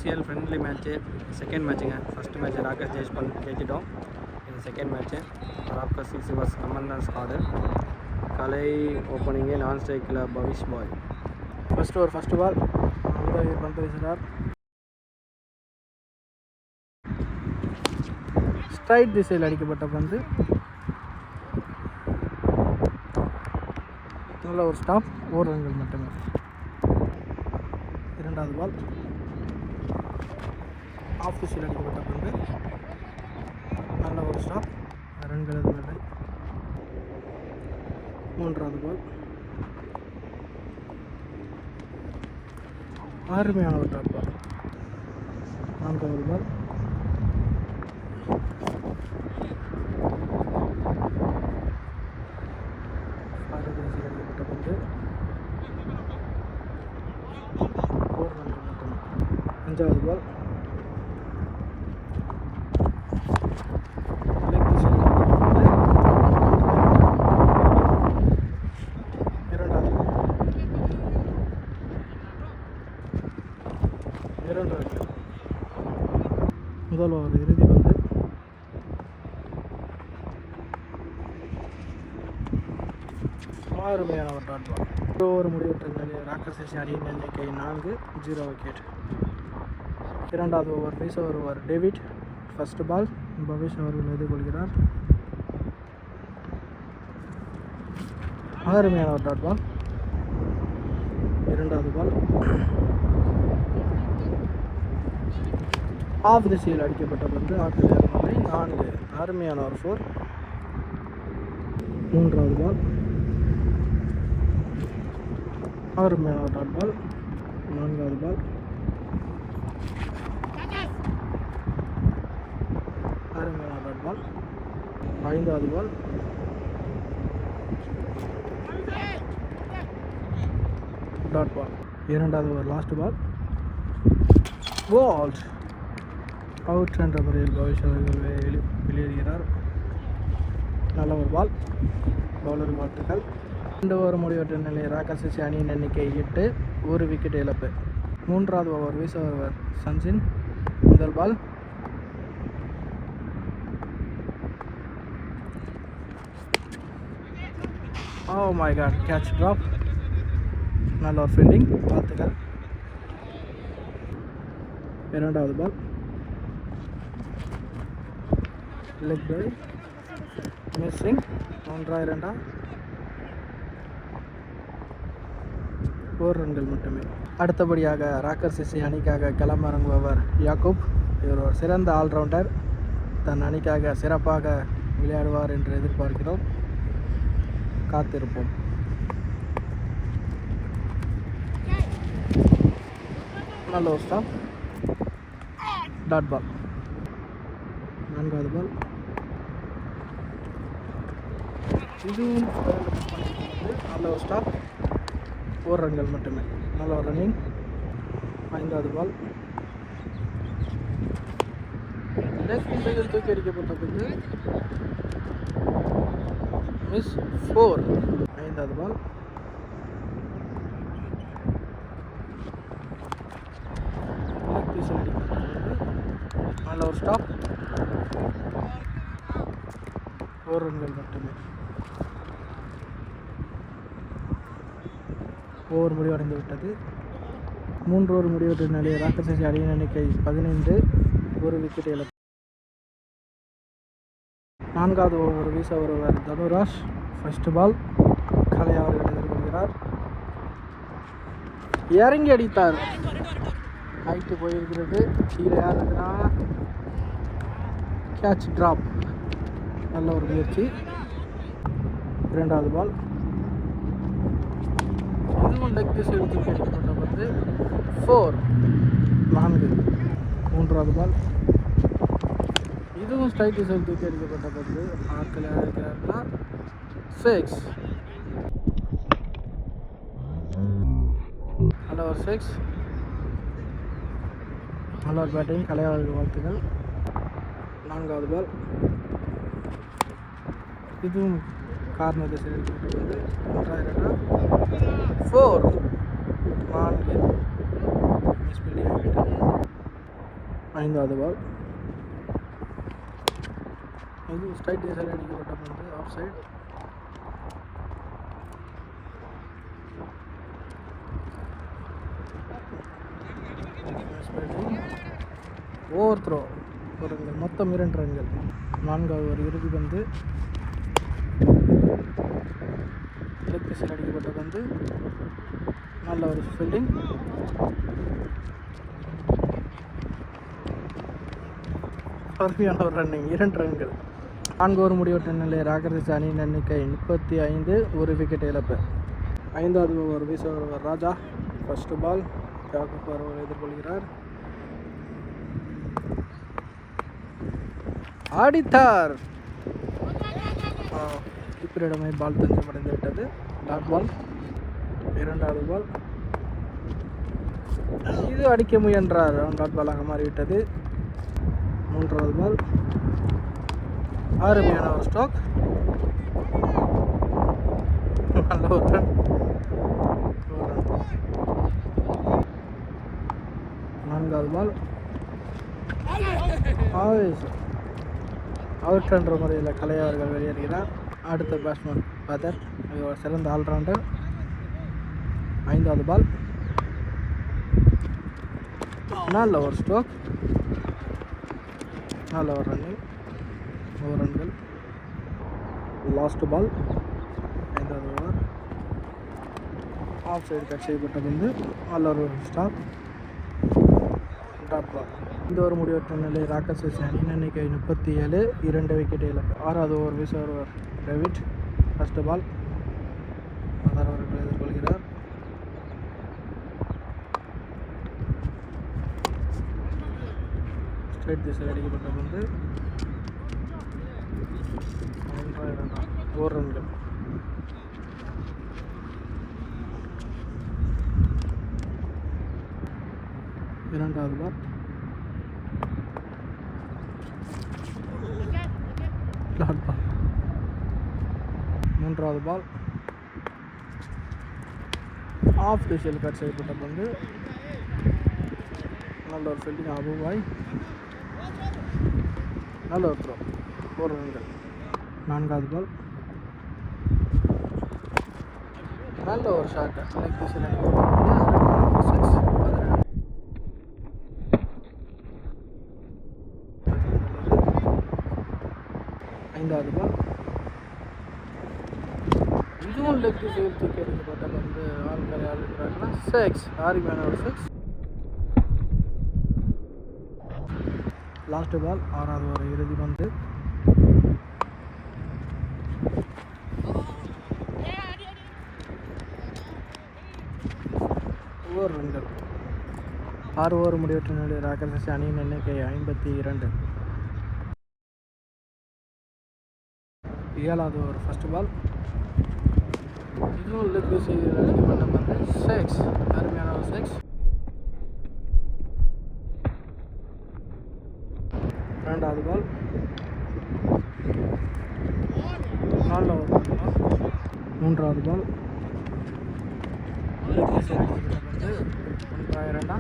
ICL friendly match, second மேட்ச்சுங்க. First match Rockers ஜெயிச்சிட்டோம். இது செகண்ட் மேட்ச்சு. ராக்கர்ஸ் சிவாஸ் கமல்தான் ஸ்காடு. கலை ஓப்பனிங்கு, நான் ஸ்ட்ரைக்கில் பவிஷ் பாய். ஃபர்ஸ்ட் பால் பந்து வீசுகிறார். ஸ்ட்ரைட் திசையில் அடிக்கப்பட்ட பந்து. நல்ல ஒரு ஸ்டாப், ஓர் ரன்கள் மட்டுமே. இரண்டாவது பால் ஆஃப் திசையில் அடிக்கப்பட்ட பந்து. நல்ல ஒரு ஸ்டாப், ரன்கள் எதுவும் இல்லை. மூன்றாவது பால் அருமையான ஒரு டாப் பால். நான்காவது பால் அடிக்கப்பட்ட பந்து. ஓர் ரன்கள் மட்டுமே. அஞ்சாவது பால் முதல் ஓவர் இறுதி பந்து. அருமையான ஒரு டாட் பால். ஓவர் முடிவற்ற நிலையில் ராக்கர்ஸ் அணியின் எண்ணிக்கை 4-0 விக்கெட். இரண்டாவது ஓவர் வீச வருவார் டேவிட். ஃபர்ஸ்ட் பால் பவிஷ் அவர்கள் எதிர்கொள்கிறார். அருமையான ஒரு டாட் பால். இரண்டாவது பால் ஆஃப் திசையில் அடிக்கப்பட்ட பந்து. ஆற்றில் 4. அருமையான ஒரு 4. மூன்றாவது பால் அருமையான ஒரு டாட் பால். நான்காவது பால் அருமையான டாட் பால். ஐந்தாவது பால் டாட் பால். இரண்டாவது over last ball bowled out என்ற முறையில் பவிஷ் அவர்கள் வெளியேறுகிறார். நல்ல ஒரு பால். பவுலர் வாழ்த்துக்கள். 2 ஓவர் முடிவற்ற நிலை. ராக்கர்ஸ் அணியின் எண்ணிக்கை 8, 1 விக்கெட் இழப்பு. மூன்றாவது ஓவர் வீச வருவர் சஞ்சின். முதல் ball oh my god, catch drop. நல்ல ஒரு ஃபீல்டிங், வாழ்த்துக்கள். இரண்டாவது பால் லெக் பை மிஸ்ஸிங். 1-2 4 ரன்கள் மட்டுமே. அடுத்தபடியாக ராக்கர்ஸ் அணிக்காக களமிறங்குபவர் யாக்கூப். இவர் ஒரு சிறந்த ஆல்ரவுண்டர். தன் அணிக்காக சிறப்பாக விளையாடுவார் என்று எதிர்பார்க்கிறோம். காத்திருப்போம். நல்ல ஒரு ஸ்டாப், டாட் பால். நான்காவது பால் இதுவும் நல்ல ஒரு ஸ்டாப், 4 ரன்கள் மட்டுமே. நல்ல ஒரு ரன்னிங். ஐந்தாவது பால் லெஃப்ட் சைடில் தூக்கி அடிக்கப்பட்ட பிறகு மிஸ் 4. ஐந்தாவது பால் லெஃப்ட் சைடில் அடிக்கப்பட்ட நல்ல ஒரு ஸ்டாப், 4 ரன்கள் மட்டுமே. ஓவர் முடிவடைந்து விட்டது. 3 ஓவர் முடிவற்ற நிலையில் ராக்கர்ஸ் அணியின் எண்ணிக்கை 15, 1 விக்கெட் இழப்பு. நான்காவது ஓவர் வீச வருவர் தனுராஜ். ஃபர்ஸ்ட் பால் கலை அவர்கள் எதிர்கொள்கிறார். இறங்கி அடித்தார். ஹைட்டு போயிருக்கிறது. கீழே யாருன்னா கேட்ச் ட்ராப். நல்ல ஒரு முயற்சி. இரண்டாவது பால் இதுவும் லெக் திசையில் தூக்கி அடிக்கப்பட்ட பந்து. 4. மூன்றாவது பால் இதுவும் ஸ்ட்ரைட் திசையில் தூக்கி அடிக்கப்பட்ட பந்து. ஆட்கள் அடிக்கிறார்களா? 6. நல்ல ஒரு 6. நல்ல ஒரு பேட்டிங். கலையாளர்கள் வாழ்த்துக்கள். நான்காவது பால் இதுவும் கார்னர் திசையில் அடிக்கப்பட்ட பந்து. 4. 4 மிஸ் பண்ணி ஆகிவிட்டது. ஐந்தாவது பால். இது ஸ்ட்ரைட் திசையில் அடிக்கப்பட்ட பந்து, ஆஃப் சைடு. ஓவர் த்ரோ, ஒரு ரன்கள், மொத்தம் 2 ரன்கள். 4வது ஒரு இறுதி பந்து, லெக் திசையில் அடிக்கப்பட்ட பந்து, நல்ல ஒரு ஃபீல்டிங். அருமையான ஒரு ரன்னிங், 2 ரன்கள். 4 ஓவர் முடிவற்ற நிலை. ராக்கர்ஸ் அணியின் எண்ணிக்கை 35, 1 விக்கெட் இழப்பு. 5வது ஓவர் வீச வருவர் ராஜா. ஃபர்ஸ்ட் பால், யாக்கூப் அவர்கள் எதிர்கொள்கிறார். அடித்தார். கீப்பரிடமே பால் தஞ்சமடைந்து விட்டது. Dot ball. 2வது பால், இது அடிக்க முயன்றார், டாட் பாலாக மாறிவிட்டது. 3வது பால், அருமையான ஒரு ஸ்ட்ரோக், நல்ல ஒரு ரன். 4வது பால், அவுட் என்ற முறையில் கலை அவர்கள் வெளியேறுகிறார். அடுத்த பேட்ஸ்மேன் பதர், சிறந்த ஆல்ரவுண்டர். 5வது பால், நல்ல ஒரு ஸ்ட்ரோக், நல்ல ஒரு ரன்னிங், 1 ரன்கள். லாஸ்ட் பால், 5வது ஓவர், ஆஃப் சைடு கட் செய்யப்பட்ட பந்து, நல்ல ஒரு ஸ்டாப், டாட் பால். இந்த ஒரு முடிவற்ற நிலை. ராக்கர்ஸ் அணியின் எண்ணிக்கை 37, 2 விக்கெட் இழப்பு. 6வது ஓவர் வீச வருவர் டேவிட். ஃபர்ஸ்ட் பால், பதர் அவர்கள் எதிர்கொள்கிறார். ஸ்ட்ரைட் திசையில் அடிக்கப்பட்ட பந்து, 1 ரன்கள். இரண்டாவது பால், டாட் பால். 3வது பால், ஆஃப் திசையில் கட் செய்யப்பட்ட பந்து, நல்ல ஒரு ஃபீல்டிங், அபுபாய், நல்ல ஒரு த்ரோ, 1 ரன்கள். 4வது பால், நல்ல ஒரு ஷாட், லெக் திசையில் அடிக்கப்பட்ட பந்து, 6. 5வது பால், இதுவும் லெக் திசையில் தூக்கி எடுக்கப்பட்ட பந்து, ஆட்கள் ஆடுகிறாங்கன்னா 6, அருமையான ஒரு 6. லாஸ்ட் பால், 6வது ஒரு இறுதி பந்து, ஒரு ரன்கள். 6 ஓவர் முடிவற்ற நிலையில் ராக்கர்ஸ் அணியின் எண்ணிக்கை 52. 7வது ஓவர் ஃபர்ஸ்ட் பால், இதுவும் லெக் திசையில் அடிக்கப்பட்ட பந்து, 6, அருமையான ஒரு 6. 2வது பால், நல்ல ஒரு பால். 3வது பால், லெக் திசையில் அடிக்கப்பட்ட பந்து, 1-2.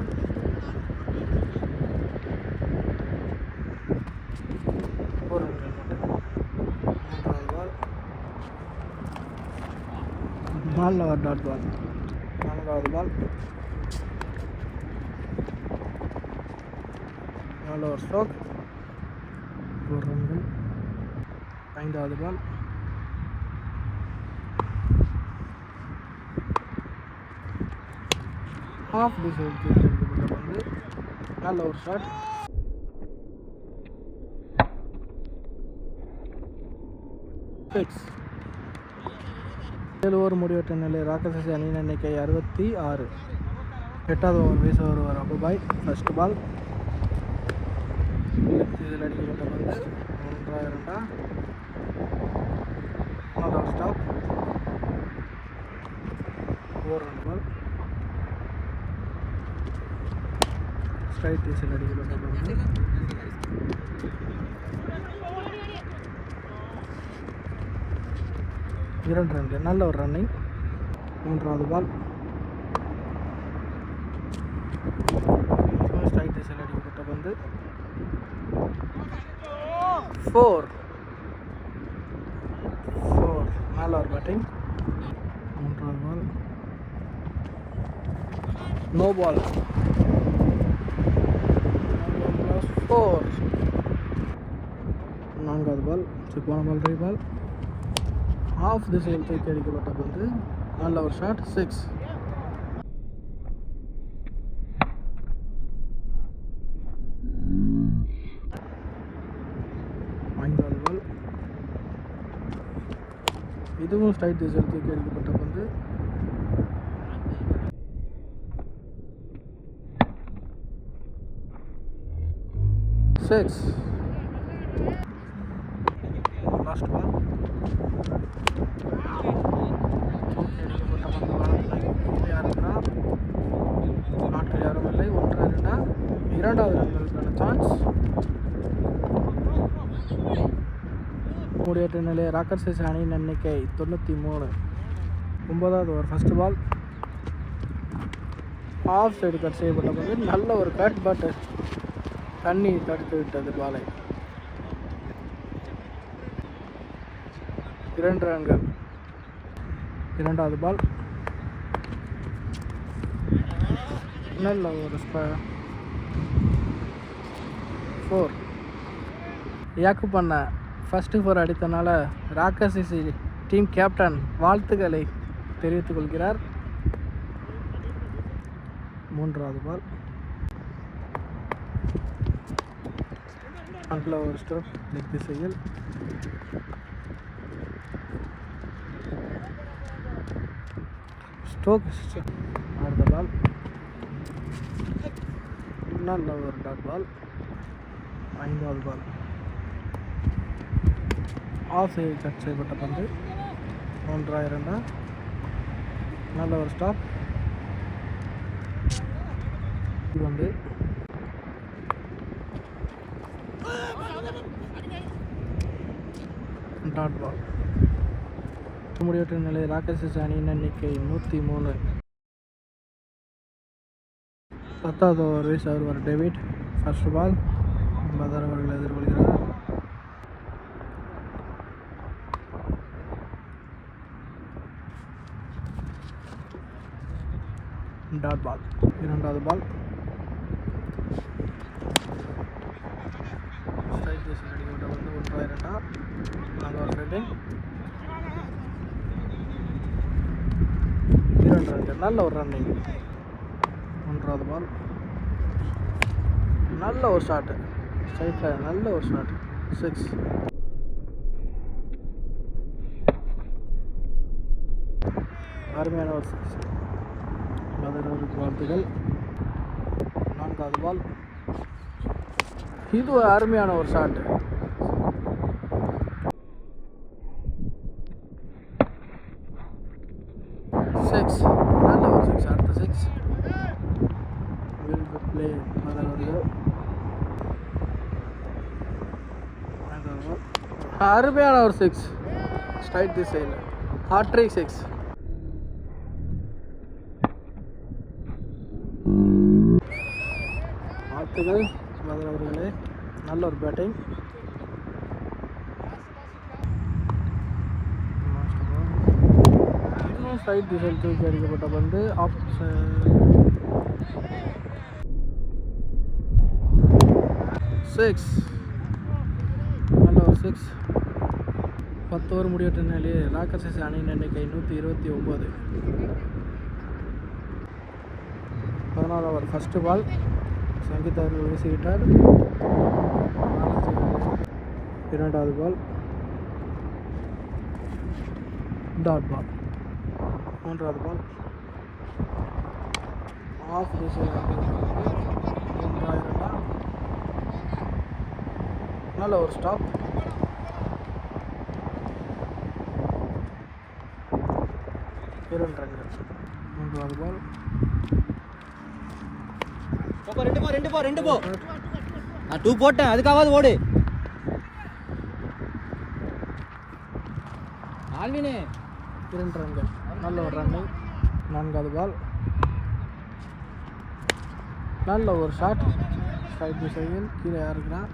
1 ரன்கள் மட்டும். 3வது பால், நல்ல ஒரு டாட் பால். 4வது பால், நல்ல ஒரு ஸ்ட்ரோக், 1 ரன்கள். 5வது பால், ஆஃப் திசையில் தீர்க்கப்பட்ட பந்து, நல்ல ஒரு ஷாட், 6. 7 ஓவர் முடிவற்ற நிலை. ராக்கர்ஸ் அணியின் எண்ணிக்கை 66. 8வது ஓவர் வீச வருவார் அபுபாய். ஃபர்ஸ்ட் பால், இதில் அடிக்கப்பட்ட பந்து, 1-2. நல்ல ஸ்டாப், 4 ரன் பால். ஸ்ட்ரைட் திசையில் அடிக்கப்பட்ட பந்து, 2 ரன்கள். நல்ல ஒரு ரன்னிங். 3வது பால், ஸ்ட்ரைட் திசையில் அடிக்கப்பட்ட பந்து, பந்து 4 நல்ல ஒரு பேட்டிங். மூன்றாவது பால் நோ பால் 4. நான்காவது பால் போன பால் ரீ பால் ஆஃப் திசையில் தூக்கி அடிக்கப்பட்ட பந்து நல்ல ஒரு ஷாட் 6. ஐந்தாவது பால் இதுவும் ஸ்ட்ரைட் திசையில் தூக்கி அடிக்கப்பட்ட பந்து 6. லாஸ்ட் பால் நாட்கள் யாரும் இல்லை 1-2 இரண்டாவது ரன்களுக்கான சான்ஸ். முடிவெட்ட நிலை ராக்கர்ஸ் அணியின் எண்ணிக்கை 93. 9வது over first ball off side cut செய்யப்பட்ட போது நல்ல ஒரு கட், பட் தண்ணி தடுத்து விட்டது பாலை. 2 ரன்கள். இரண்டாவது பால் நல்ல ஒரு 4 யாக்கு பண்ண ஃபஸ்ட்டு 4 அடித்தனால ராக்கர்ஸ் டீம் கேப்டன் வாழ்த்துக்களை தெரிவித்துக் கொள்கிறார். மூன்றாவது பால் நல்ல ஒரு ஸ்டோக் லெக் திசையில் அடுத்த பால் நல்ல ஒரு டாட் பால். ஐந்தாவது பால் ஆஃப் சைடு கட் செய்யப்பட்ட பந்து 1-2 நல்ல ஒரு ஸ்டாப். இது வந்து டாட் பால். முடிவற்ற நிலை ராக்கர்ஸ் அணியின் எண்ணிக்கை 103. 10வது ஓவர் வீஸ் அவர் டேவிட் ஃபர்ஸ்ட் பால் பதர் அவர்கள் எதிர்கொள்கிறார். Dot ball. இரண்டாவது பால் ஸ்ட்ரைக் திசையில் அடிக்கப்பட்ட வந்து 1-2 நல்ல ஒரு ரேட்டிங். 2 ரன்கள் நல்ல ஒரு ரன்னிங். மூன்றாவது பால் நல்ல ஒரு ஷாட்டு ஸ்ட்ரைட்டில் நல்ல ஒரு ஷாட் 6. அருமையான ஒரு 6. பதினோருக்கு வாழ்த்துக்கள். 4வது பால் இது ஒரு அருமையான ஒரு ஷாட்டு 6 நல்ல ஒரு 6. அடுத்த 6 பிளே அருமையான ஒரு 6 ஸ்ட்ரைட் திசையில் ஹாட்ரிக் 6. வாழ்த்துக்கள் மதன் அவர்களே, நல்ல ஒரு பேட்டிங். இதுவும் ஸ்ட்ரைட் திசையில் தூக்கி அடிக்கப்பட்ட பந்து ஆஃப் 6 நல்ல ஒரு 6. 10 ஓவர் முடிவற்ற நிலையில் ராக்கர்ஸ் அணியின் எண்ணிக்கை 129. 14வது ஓவர் ஃபர்ஸ்ட் பால் சங்கீத் அவர்கள் வீசிவிட்டார். இரண்டாவது பால் டாட் பால். மூன்றாவது பால் ஆஃப் திசையில் 1-2 நல்ல ஒரு ஸ்டாப். இரண்டு ரன்கள். மூன்றாவது பால் ரெண்டு போ நான் 2 போட்டேன், அதுக்காவது ஓடு ஆல்வினே. 2 ரன்கள் நல்ல ஒரு ரன்னிங். 4வது பால் நல்ல ஒரு ஷாட் ஸ்ட்ரைட் திசையில் கீழே இறக்குறார்.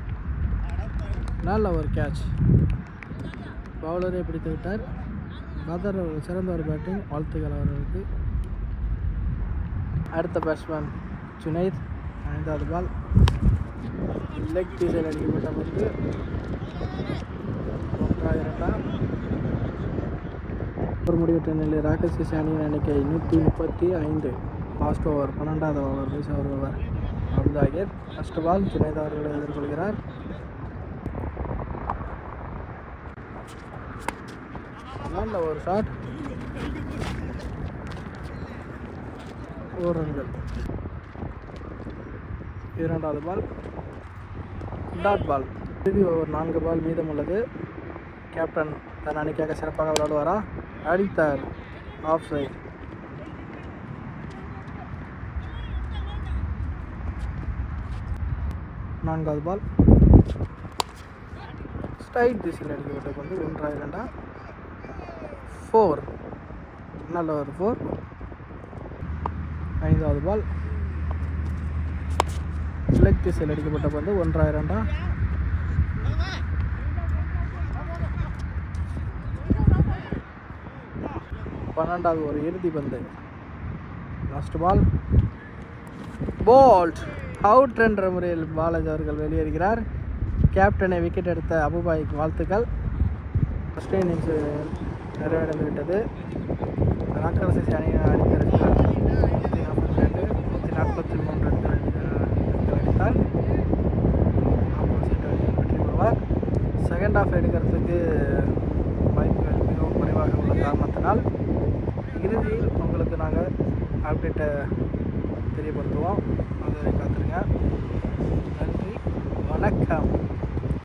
நல்ல ஒரு கேட்ச். பவுலரை பிடித்து விட்டார். பதர் சிறந்த ஒரு பேட்டிங், வாழ்த்துக்கள் அவர்களுக்கு. அடுத்த பேட்ஸ்மேன் ஜுனைத். 5வது பால் லெக் திசையில் அடிக்கப்பட்ட பந்து 1-2. ஒரு முடிவற்ற நிலை. ராக்கர்ஸ் அணியின் எண்ணிக்கை 135. லாஸ்ட் ஓவர் 12வது ஓவர் வீச வருபவர் அப்தாகிர். ஃபர்ஸ்ட் பால் ஜுனைத் அவர்களை எதிர்கொள்கிறார். நல்ல ஒரு ஷாட், 4 ரன்கள். 2வது பால் டாட் பால். இறுதி ஓவர் 4 பால் மீதம் உள்ளது. கேப்டன் தன் அணிக்காக சிறப்பாக விளையாடுவாரா? அடித்தார், ஆஃப் சைட். நான்காவது பால் ஸ்ட்ரைட் திசையில் அடிக்கப்பட்ட பந்து 1-2. 4. நல்ல ஒரு 4. 5வது பால் லெக் திசையில் அடிக்கப்பட்ட பந்து 1-2. 12வது ஒரு இறுதி பந்து. லாஸ்ட் பால் போல்ட் அவுட் என்ற முறையில் பாலாஜி அவர்கள் வெளியேறுகிறார். கேப்டனை விக்கெட் எடுத்த அபுபாய்க்கு வாழ்த்துக்கள். ஃபர்ஸ்ட் இன்னிங்ஸ் நிறைவடைந்து விட்டது. ராக்கர்ஸ் அணியை அடித்திருக்கிறார் 142, 143 ரன்கள் அடித்தார். ஆப்போசிட் அணி வெற்றி பெறுவார். செகண்ட் ஹாஃப் எடுக்கிறதுக்கு வாய்ப்புகள் மிகவும் குறைவாக உள்ள காரணத்தினால் இறுதியில் உங்களுக்கு நாங்கள் அப்டேட்டை தெரியப்படுத்துவோம். அதுவரை காத்துருங்க. நன்றி, வணக்கம்.